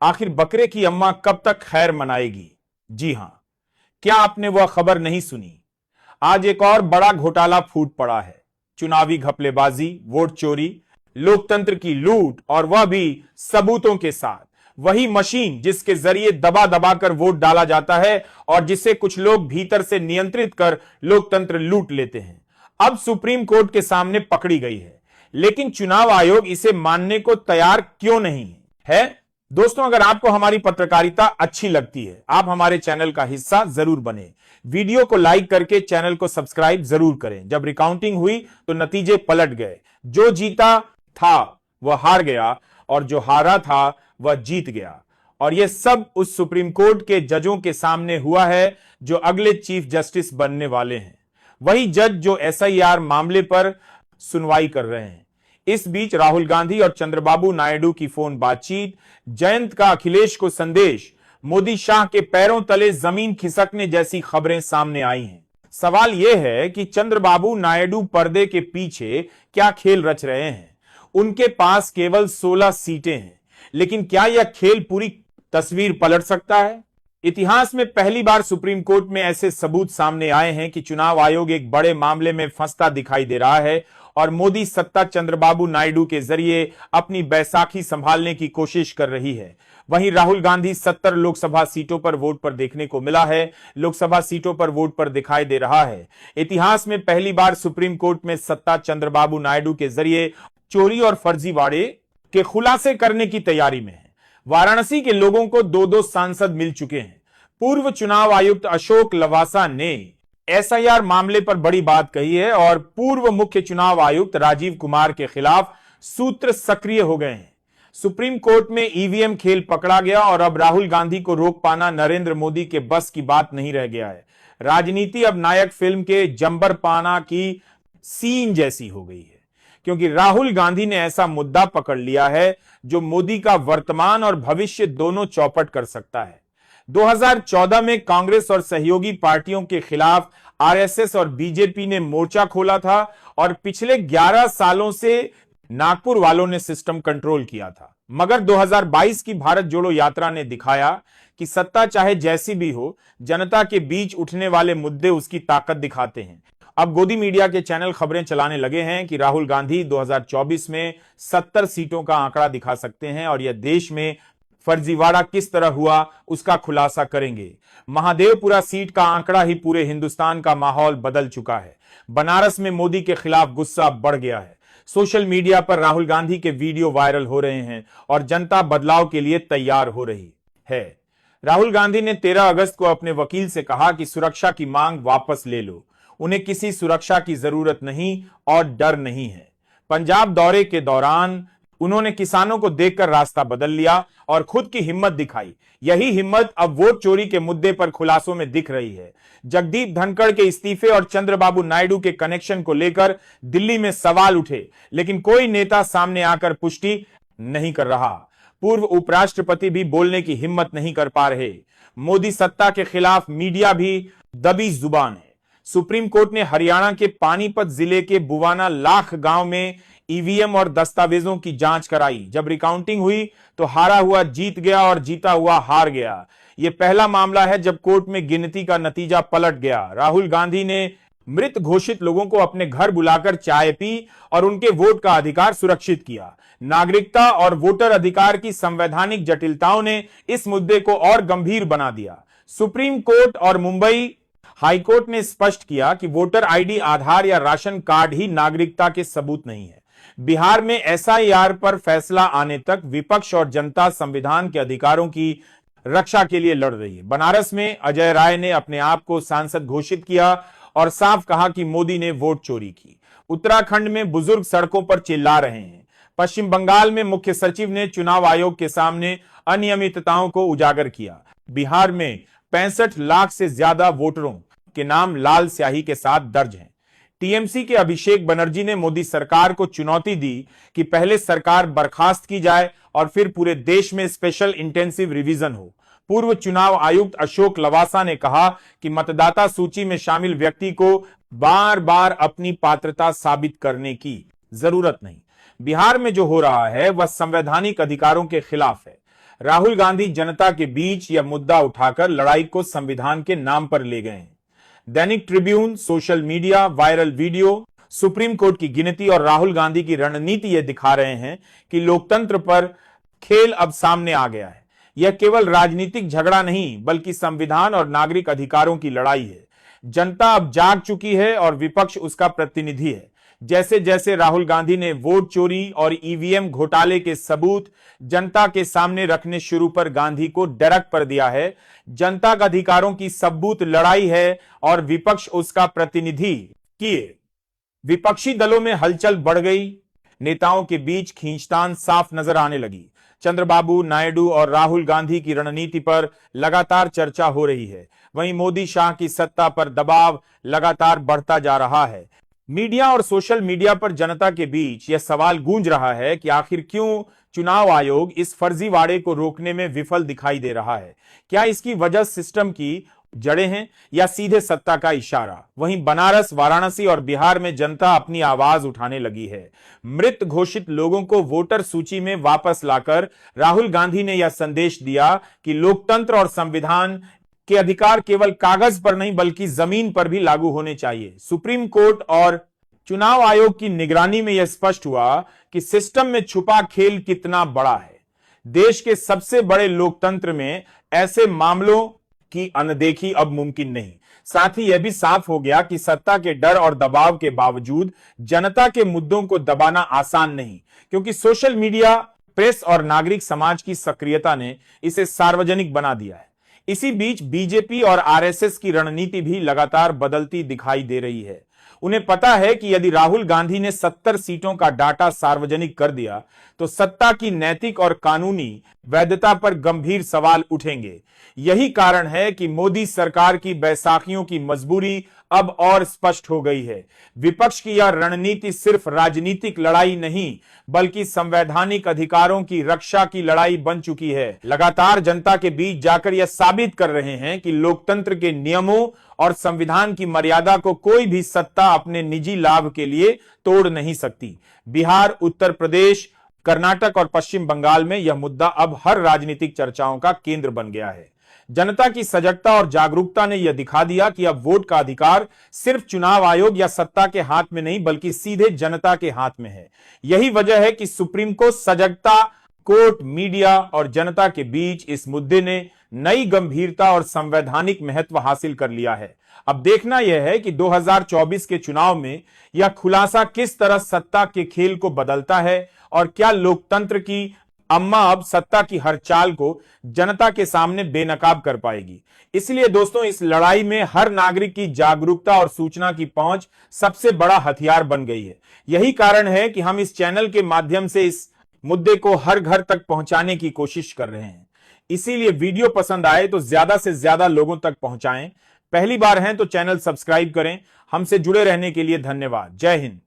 आखिर बकरे की अम्मा कब तक खैर मनाएगी? जी हां, क्या आपने वह खबर नहीं सुनी? आज एक और बड़ा घोटाला फूट पड़ा है। चुनावी घपलेबाजी, वोट चोरी, लोकतंत्र की लूट, और वह भी सबूतों के साथ। वही मशीन जिसके जरिए दबा दबा कर वोट डाला जाता है और जिसे कुछ लोग भीतर से नियंत्रित कर लोकतंत्र लूट लेते हैं, अब सुप्रीम कोर्ट के सामने पकड़ी गई है। लेकिन चुनाव आयोग इसे मानने को तैयार क्यों नहीं है? दोस्तों, अगर आपको हमारी पत्रकारिता अच्छी लगती है, आप हमारे चैनल का हिस्सा जरूर बने। वीडियो को लाइक करके चैनल को सब्सक्राइब जरूर करें। जब रिकाउंटिंग हुई तो नतीजे पलट गए। जो जीता था वह हार गया और जो हारा था वह जीत गया। और यह सब उस सुप्रीम कोर्ट के जजों के सामने हुआ है जो अगले चीफ जस्टिस बनने वाले हैं। वही जज जो एसआईआर मामले पर सुनवाई कर रहे हैं। इस बीच राहुल गांधी और चंद्रबाबू नायडू की फोन बातचीत, जयंत का अखिलेश को संदेश, मोदी शाह के पैरों तले जमीन खिसकने जैसी खबरें सामने आई हैं। सवाल यह है कि चंद्रबाबू नायडू पर्दे के पीछे क्या खेल रच रहे हैं? उनके पास केवल 16 सीटें हैं, लेकिन क्या यह खेल पूरी तस्वीर पलट सकता है? इतिहास में पहली बार सुप्रीम कोर्ट में ऐसे सबूत सामने आए हैं कि चुनाव आयोग एक बड़े मामले में फंसता दिखाई दे रहा है और मोदी सत्ता चंद्रबाबू नायडू के जरिए अपनी बैसाखी संभालने की कोशिश कर रही है। वहीं राहुल गांधी 70 लोकसभा सीटों पर वोट पर देखने को मिला है, लोकसभा सीटों पर वोट पर दिखाई दे रहा है। इतिहास में पहली बार सुप्रीम कोर्ट में सत्ता चंद्रबाबू नायडू के जरिए चोरी और फर्जीवाड़े के खुलासे करने की तैयारी में है। वाराणसी के लोगों को 2-2 सांसद मिल चुके हैं। पूर्व चुनाव आयुक्त अशोक लवासा ने एसआईआर मामले पर बड़ी बात कही है और पूर्व मुख्य चुनाव आयुक्त राजीव कुमार के खिलाफ सूत्र सक्रिय हो गए हैं। सुप्रीम कोर्ट में ईवीएम खेल पकड़ा गया और अब राहुल गांधी को रोक पाना नरेंद्र मोदी के बस की बात नहीं रह गया है। राजनीति अब नायक फिल्म के जंबर पाना की सीन जैसी हो गई है, क्योंकि राहुल गांधी ने ऐसा मुद्दा पकड़ लिया है जो मोदी का वर्तमान और भविष्य दोनों चौपट कर सकता है। 2014 में कांग्रेस और सहयोगी पार्टियों के खिलाफ आरएसएस और बीजेपी ने मोर्चा खोला था और पिछले 11 सालों से नागपुर वालों ने सिस्टम कंट्रोल किया था। मगर 2022 की भारत जोड़ो यात्रा ने दिखाया कि सत्ता चाहे जैसी भी हो, जनता के बीच उठने वाले मुद्दे उसकी ताकत दिखाते हैं। अब गोदी मीडिया के चैनल खबरें चलाने लगे हैं कि राहुल गांधी 2024 में 70 सीटों का आंकड़ा दिखा सकते हैं और यह देश में फर्जीवाड़ा किस तरह हुआ उसका खुलासा करेंगे। महादेवपुरा सीट का आंकड़ा ही पूरे हिंदुस्तान का माहौल बदल चुका है। बनारस में मोदी के खिलाफ गुस्सा बढ़ गया है। सोशल मीडिया पर राहुल गांधी के वीडियो वायरल हो रहे हैं और जनता बदलाव के लिए तैयार हो रही है। राहुल गांधी ने 13 अगस्त को अपने वकील से कहा कि सुरक्षा की मांग वापस ले लो। उन्हें किसी सुरक्षा की जरूरत नहीं और डर नहीं है। पंजाब दौरे के दौरान उन्होंने किसानों को देखकर रास्ता बदल लिया और खुद की हिम्मत दिखाई। यही हिम्मत अब वोट चोरी के मुद्दे पर खुलासों में दिख रही है। जगदीप धनखड़ के इस्तीफे और चंद्रबाबू नायडू के कनेक्शन को लेकर दिल्ली में सवाल उठे, लेकिन कोई नेता सामने आकर पुष्टि नहीं कर रहा। पूर्व उपराष्ट्रपति भी बोलने की हिम्मत नहीं कर पा रहे। मोदी सत्ता के खिलाफ मीडिया भी दबी जुबान है। सुप्रीम कोर्ट ने हरियाणा के पानीपत जिले के बुवाना लाख गांव में ईवीएम और दस्तावेजों की जांच कराई। जब रिकाउंटिंग हुई तो हारा हुआ जीत गया और जीता हुआ हार गया। यह पहला मामला है जब कोर्ट में गिनती का नतीजा पलट गया। राहुल गांधी ने मृत घोषित लोगों को अपने घर बुलाकर चाय पी और उनके वोट का अधिकार सुरक्षित किया। नागरिकता और वोटर अधिकार की संवैधानिक जटिलताओं ने इस मुद्दे को और गंभीर बना दिया। सुप्रीम कोर्ट और मुंबई हाईकोर्ट ने स्पष्ट किया कि वोटर आईडी, आधार या राशन कार्ड ही नागरिकता के सबूत नहीं है। बिहार में एसआईआर पर फैसला आने तक विपक्ष और जनता संविधान के अधिकारों की रक्षा के लिए लड़ रही है। बनारस में अजय राय ने अपने आप को सांसद घोषित किया और साफ कहा कि मोदी ने वोट चोरी की। उत्तराखंड में बुजुर्ग सड़कों पर चिल्ला रहे हैं। पश्चिम बंगाल में मुख्य सचिव ने चुनाव आयोग के सामने अनियमितताओं को उजागर किया। बिहार में 65 लाख से ज्यादा वोटरों के नाम लाल स्याही के साथ दर्ज हैं। टीएमसी के अभिषेक बनर्जी ने मोदी सरकार को चुनौती दी कि पहले सरकार बर्खास्त की जाए और फिर पूरे देश में स्पेशल इंटेंसिव रिवीजन हो। पूर्व चुनाव आयुक्त अशोक लवासा ने कहा कि मतदाता सूची में शामिल व्यक्ति को बार बार अपनी पात्रता साबित करने की जरूरत नहीं। बिहार में जो हो रहा है वह संवैधानिक अधिकारों के खिलाफ है। राहुल गांधी जनता के बीच यह मुद्दा उठाकर लड़ाई को संविधान के नाम पर ले गए हैं। दैनिक Tribune, social media, viral video, supreme court की गिनती और राहुल गांधी की रणनीति यह दिखा रहे हैं कि लोकतंत्र पर खेल अब सामने आ गया है। यह केवल राजनीतिक झगड़ा नहीं बल्कि संविधान और नागरिक अधिकारों की लड़ाई है। जनता अब जाग चुकी है और विपक्ष उसका प्रतिनिधि है। जैसे जैसे राहुल गांधी ने वोट चोरी और ईवीएम घोटाले के सबूत जनता के सामने रखने शुरू पर गांधी को डरक पर दिया है। जनता का अधिकारों की सबूत लड़ाई है और विपक्ष उसका प्रतिनिधि किए। विपक्षी दलों में हलचल बढ़ गई। नेताओं के बीच खींचतान साफ नजर आने लगी। चंद्रबाबू नायडू और राहुल गांधी की रणनीति पर लगातार चर्चा हो रही है। वहीं मोदी शाह की सत्ता पर दबाव लगातार बढ़ता जा रहा है। मीडिया और सोशल मीडिया पर जनता के बीच यह सवाल गूंज रहा है कि आखिर क्यों चुनाव आयोग इस फर्जीवाड़े को रोकने में विफल दिखाई दे रहा है। क्या इसकी वजह सिस्टम की जड़ें हैं या सीधे सत्ता का इशारा? वहीं बनारस, वाराणसी और बिहार में जनता अपनी आवाज उठाने लगी है। मृत घोषित लोगों को वोटर सूची में वापस लाकर राहुल गांधी ने यह संदेश दिया कि लोकतंत्र और संविधान के अधिकार केवल कागज पर नहीं बल्कि जमीन पर भी लागू होने चाहिए। सुप्रीम कोर्ट और चुनाव आयोग की निगरानी में यह स्पष्ट हुआ कि सिस्टम में छुपा खेल कितना बड़ा है। देश के सबसे बड़े लोकतंत्र में ऐसे मामलों की अनदेखी अब मुमकिन नहीं। साथ ही यह भी साफ हो गया कि सत्ता के डर और दबाव के बावजूद जनता के मुद्दों को दबाना आसान नहीं, क्योंकि सोशल मीडिया, प्रेस और नागरिक समाज की सक्रियता ने इसे सार्वजनिक बना दिया है। इसी बीच बीजेपी और आरएसएस की रणनीति भी लगातार बदलती दिखाई दे रही है। उन्हें पता है कि यदि राहुल गांधी ने 70 सीटों का डाटा सार्वजनिक कर दिया तो सत्ता की नैतिक और कानूनी वैधता पर गंभीर सवाल उठेंगे। यही कारण है कि मोदी सरकार की बैसाखियों की मजबूरी अब और स्पष्ट हो गई है। विपक्ष की यह रणनीति सिर्फ राजनीतिक लड़ाई नहीं बल्कि संवैधानिक अधिकारों की रक्षा की लड़ाई बन चुकी है। लगातार जनता के बीच जाकर यह साबित कर रहे हैं कि लोकतंत्र के नियमों और संविधान की मर्यादा को कोई भी सत्ता अपने निजी लाभ के लिए तोड़ नहीं सकती। बिहार, उत्तर प्रदेश, कर्नाटक और पश्चिम बंगाल में यह मुद्दा अब हर राजनीतिक चर्चाओं का केंद्र बन गया है। जनता की सजगता और जागरूकता ने यह दिखा दिया कि अब वोट का अधिकार सिर्फ चुनाव आयोग या सत्ता के हाथ में नहीं बल्कि सीधे जनता के हाथ में है। यही वजह है कि सुप्रीम कोर्ट, सजगता, कोर्ट, मीडिया और जनता के बीच इस मुद्दे ने नई गंभीरता और संवैधानिक महत्व हासिल कर लिया है। अब देखना यह है कि 2024 के चुनाव में यह खुलासा किस तरह सत्ता के खेल को बदलता है और क्या लोकतंत्र की अम्मा अब सत्ता की हर चाल को जनता के सामने बेनकाब कर पाएगी। इसलिए दोस्तों, इस लड़ाई में हर नागरिक की जागरूकता और सूचना की पहुंच सबसे बड़ा हथियार बन गई है। यही कारण है कि हम इस चैनल के माध्यम से इस मुद्दे को हर घर तक पहुंचाने की कोशिश कर रहे हैं। इसीलिए वीडियो पसंद आए तो ज्यादा से ज्यादा लोगों तक पहुंचाएं। पहली बार हैं तो चैनल सब्सक्राइब करें। हमसे जुड़े रहने के लिए धन्यवाद। जय हिंद।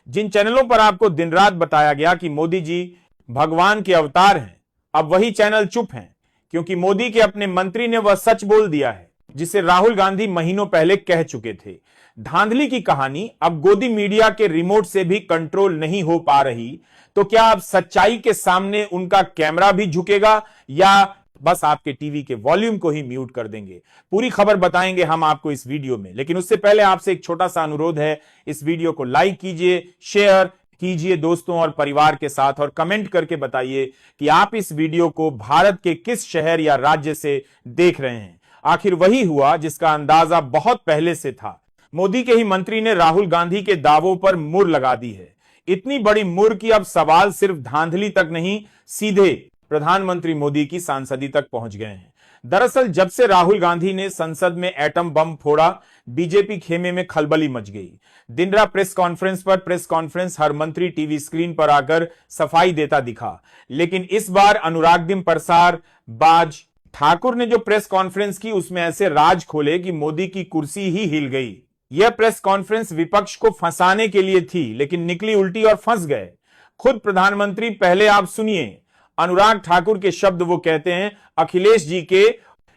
जिन चैनलों पर आपको दिन रात बताया गया कि मोदी जी भगवान के अवतार हैं, अब वही चैनल चुप हैं, क्योंकि मोदी के अपने मंत्री ने वह सच बोल दिया है जिसे राहुल गांधी महीनों पहले कह चुके थे। धांधली की कहानी अब गोदी मीडिया के रिमोट से भी कंट्रोल नहीं हो पा रही, तो क्या अब सच्चाई के सामने उनका कैमरा भी झुकेगा या बस आपके टीवी के वॉल्यूम को ही म्यूट कर देंगे? पूरी खबर बताएंगे हम आपको इस वीडियो में, लेकिन उससे पहले आपसे एक छोटा सा अनुरोध है, इस वीडियो को लाइक कीजिए, शेयर कीजिए दोस्तों और परिवार के साथ, और कमेंट करके बताइए कि आप इस वीडियो को भारत के किस शहर या राज्य से देख रहे हैं। आखिर वही हुआ जिसका अंदाजा बहुत पहले से था। मोदी के ही मंत्री ने राहुल गांधी के दावों पर मुहर लगा दी है। इतनी बड़ी मुहर कि अब सवाल सिर्फ धांधली तक नहीं, सीधे प्रधानमंत्री मोदी की सांसदी तक पहुंच गए हैं। दरअसल जब से राहुल गांधी ने संसद में एटम बम फोड़ा, बीजेपी खेमे में खलबली मच गई। दिन रात प्रेस कॉन्फ्रेंस पर प्रेस कॉन्फ्रेंस, हर मंत्री टीवी स्क्रीन पर आकर सफाई देता दिखा। लेकिन इस बार अनुरागदिन प्रसाद बाज ठाकुर ने जो प्रेस कॉन्फ्रेंस की, उसमें ऐसे राज खोले कि मोदी की कुर्सी ही हिल गई। यह प्रेस कॉन्फ्रेंस विपक्ष को फंसाने के लिए थी, लेकिन निकली उल्टी और फंस गए खुद प्रधानमंत्री। पहले आप सुनिए अनुराग ठाकुर के शब्द। वो कहते हैं, अखिलेश जी के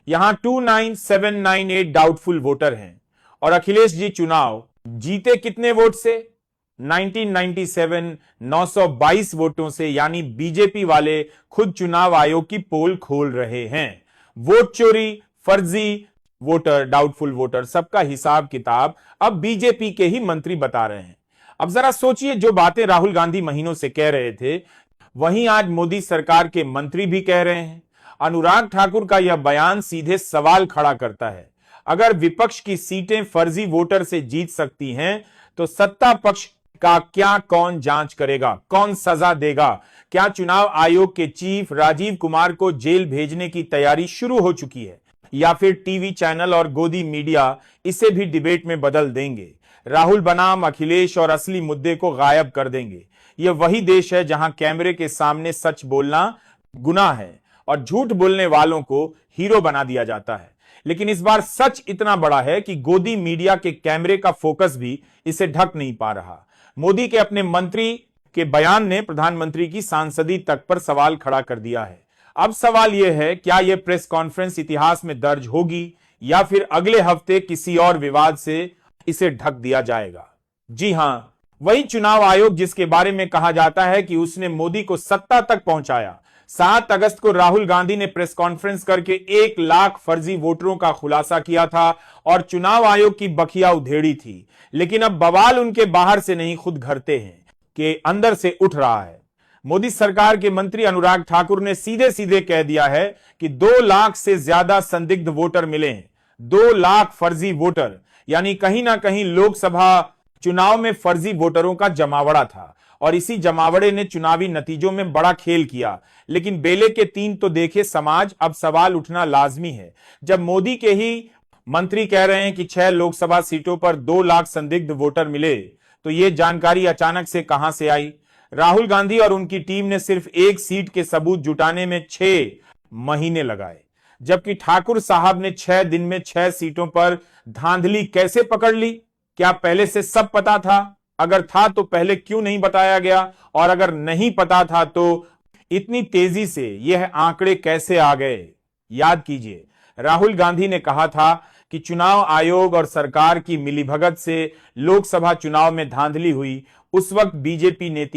यहां 29798 डाउटफुल वोटर हैं और अखिलेश जी चुनाव जीते कितने वोट से? 1997 922 वोटों से, यानी बीजेपी वाले खुद चुनाव आयोग की पोल खोल रहे हैं। वोट चोरी, फर्जी वोटर, डाउटफुल वोटर, सबका हिसाब किताब अब बीजेपी के ही मंत्री बता रहे हैं। अब जरा सोचिए, जो बातें राहुल गांधी महीनों से कह रहे थे वहीं आज मोदी सरकार के मंत्री भी कह रहे हैं। अनुराग ठाकुर का यह बयान सीधे सवाल खड़ा करता है। अगर विपक्ष की सीटें फर्जी वोटर से जीत सकती हैं तो सत्ता पक्ष का क्या कौन जांच करेगा, कौन सजा देगा? क्या चुनाव आयोग के चीफ राजीव कुमार को जेल भेजने की तैयारी शुरू हो चुकी है, या फिर टीवी चैनल और गोदी मीडिया इसे भी डिबेट में बदल देंगे? राहुल बनाम अखिलेश और असली मुद्दे को गायब कर देंगे। यह वही देश है जहां कैमरे के सामने सच बोलना गुनाह है और झूठ बोलने वालों को हीरो बना दिया जाता है। लेकिन इस बार सच इतना बड़ा है कि गोदी मीडिया के कैमरे का फोकस भी इसे ढक नहीं पा रहा। मोदी के अपने मंत्री के बयान ने प्रधानमंत्री की सांसदी तक पर सवाल खड़ा कर दिया है। अब सवाल यह है, क्या यह प्रेस कॉन्फ्रेंस इतिहास में दर्ज होगी या फिर अगले हफ्ते किसी और विवाद से इसे ढक दिया जाएगा? जी हां, वही चुनाव आयोग जिसके बारे में कहा जाता है कि उसने मोदी को सत्ता तक पहुंचाया। 7 अगस्त को राहुल गांधी ने प्रेस कॉन्फ्रेंस करके 1 लाख फर्जी वोटरों का खुलासा किया था और चुनाव आयोग की बखिया उधेड़ी थी। लेकिन अब बवाल उनके बाहर से नहीं, खुद घरते हैं के अंदर से उठ रहा है। मोदी सरकार के मंत्री अनुराग ठाकुर ने सीधे सीधे कह दिया है कि 2 लाख से ज्यादा संदिग्ध वोटर मिले हैं। 2 लाख फर्जी वोटर, यानी कहीं ना कहीं लोकसभा चुनाव में फर्जी वोटरों का जमावड़ा था और इसी जमावड़े ने चुनावी नतीजों में बड़ा खेल किया। लेकिन बेले के 3 तो देखे समाज। अब सवाल उठना लाजमी है, जब मोदी के ही मंत्री कह रहे हैं कि 6 लोकसभा सीटों पर 2 लाख संदिग्ध वोटर मिले, तो यह जानकारी अचानक से कहां से आई? राहुल गांधी और उनकी टीम ने सिर्फ 1 सीट के सबूत जुटाने में 6 महीने लगाए, जबकि ठाकुर साहब ने 6 दिन में 6 सीटों पर धांधली कैसे पकड़ ली? क्या पहले से सब पता था? अगर था तो पहले क्यों नहीं बताया गया? और अगर नहीं पता था तो इतनी तेजी से यह आंकड़े कैसे आ गए? याद कीजिए, राहुल गांधी ने कहा था कि चुनाव आयोग और सरकार की मिलीभगत से लोकसभा चुनाव में धांधली हुई। उस वक्त बीजेपी नेता